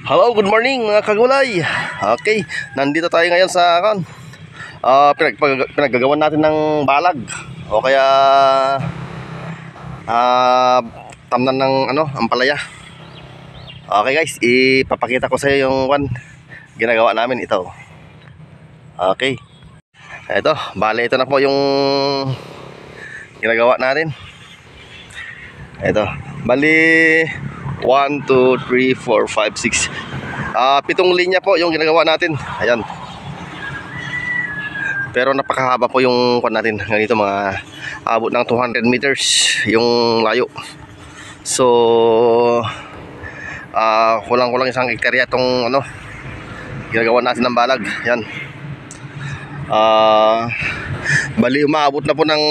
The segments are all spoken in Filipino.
Hello, good morning mga kagulay. Okay, nandito tayo ngayon sa pinaggagawan natin ng balag o kaya tamnan ng ampalaya. Okay guys, ipapakita ko sa iyo yung ginagawa namin ito. Okay. Ito, bale ito na po yung ginagawa natin. Ito, bali 1, 2, 3, 4, 5, 6 pitong linya po yung ginagawa natin. Ayan. Pero napakahaba po yung natin. Ganito mga abot ng 200 meters yung layo. So kulang-kulang isang hektarya itong ginagawa natin ng balag. Ayan. Bali umaabot na po ng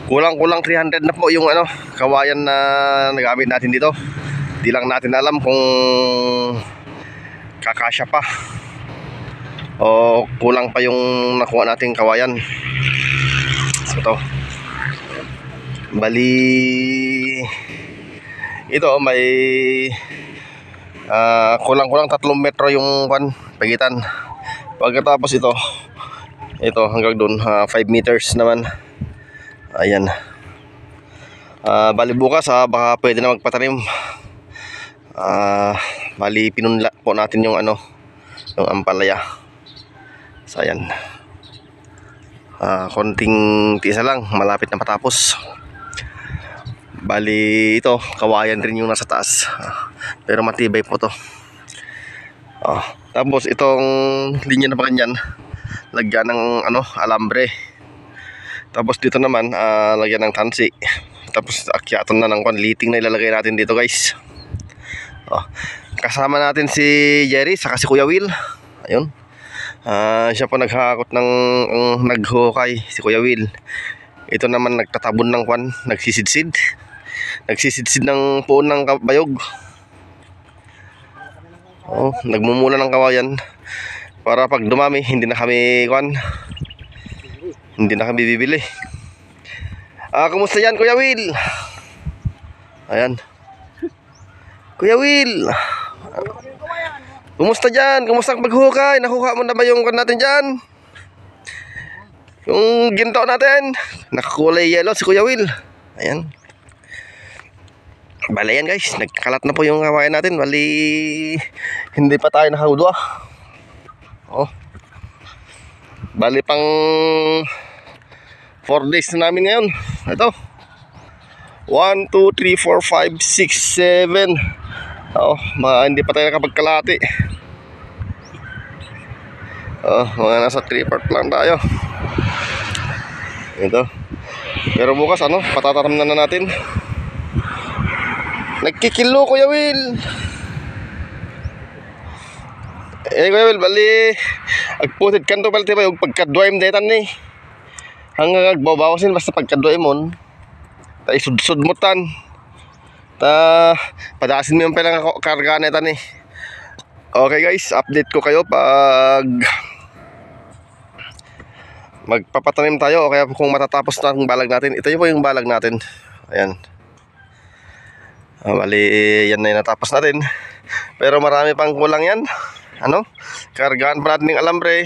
kulang-kulang 300 na po yung kawayan na nagamit natin dito. Di lang natin alam kung kakasya pa o kulang pa yung nakuha nating kawayan. So ito, bali ito may kulang-kulang 3 metro yung pagitan. Pagkatapos ito hanggang dun 5 meters naman. Ayan. Bali bukas baka pwede na magpatanim. Bali pinunla po natin yung yung ampalaya. So ayan. Konting tisa lang, malapit na matapos. Bali ito, kawayan rin yung nasa taas. Pero matibay po to. Tapos itong linya na pa kanyan, lagyan ng alambre. Tapos dito naman lagyan ng tansi. Tapos akyatan na ng liting na ilalagay natin dito guys. Kasama natin si Jerry saka si Kuya Will. Ayun. Siya po naghakot ng naghukay, si Kuya Will. Ito naman nagtatabon ng nagsisidsid. Nagsisidsid ng puon ng bayog. Nagmumula ng kawayan para pag dumami hindi na kami hindi na kami bibili. Kumusta yan Kuya Will? Ayan. Kuya Will, kumusta dyan? Kumusta ang paghukay? Nakuha mo na ba yung natin dyan? Yung ginto natin? Nakakulay yellow si Kuya Will. Ayan. Bali yan guys, nagkakalat na po yung kawayan natin. Bali hindi pa tayo nakahudwa. Bali pang 4 days na namin ngayon. Ito 1, 2, 3, 4, 5, 6, 7. Hindi pa tayo nakapagkalati. Mga nasa 3/4 lang tayo. Ito. Pero bukas patataram na natin. Nagkikilo Kuya Will. Kuya Will, bali agpusid kanto pala tayo yung pagkadwaim detan ni. Hanggang agbabawasin basta pagkadwaim mon. Tay sudsud mo tan. Padasin mo yung pelang karga na ito. Okay guys, update ko kayo pag magpapatanim tayo o kaya kung matatapos na ang balag natin. Ito yung po yung balag natin. Ayan. Bali yan na yung natapos natin. Pero marami pang kulang yan. Kargaan pa natin ng alambre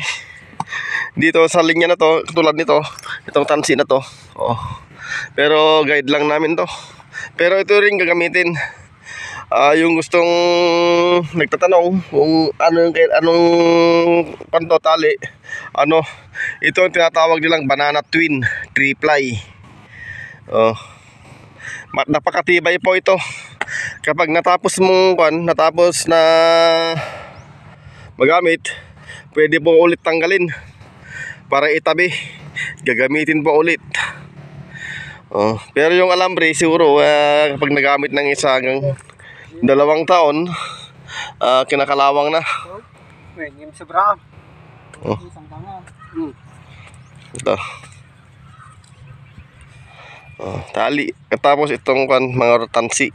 dito sa linya na to, katulad nito, itong tansi na to. Pero guide lang namin to. Pero ito rin gagamitin. Yung gustong nagtatanong kung anong tali, ito ang tinatawag nilang banana twin 3-ply. Napakatibay po ito. Kapag natapos na magamit, pwede po ulit tanggalin para itabi, gagamitin po ulit. Pero yung alambre siguro kapag nagamit ng isa hanggang 2 taon, kinakalawang na. Ito. Tali. Tapos itong mga tansi.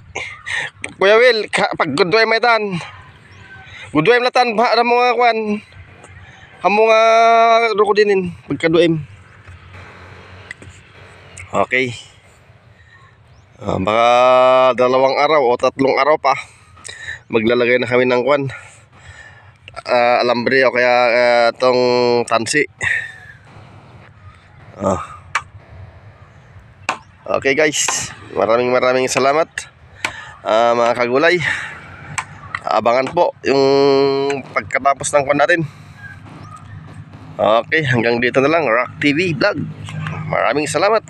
Kuya Will, pag gudway may tan. Gudway latan ba mo nga hamo nga rukodinin pagkaduim. Okay. Baka 2 araw o 3 araw pa maglalagay na kami ng kwan, alambre o kaya tong tansi. Okay guys, maraming salamat mga kagulay. Abangan po yung pagkatapos ng kwan natin. Okay, hanggang dito na lang, Rock TV Vlog. Maraming salamat.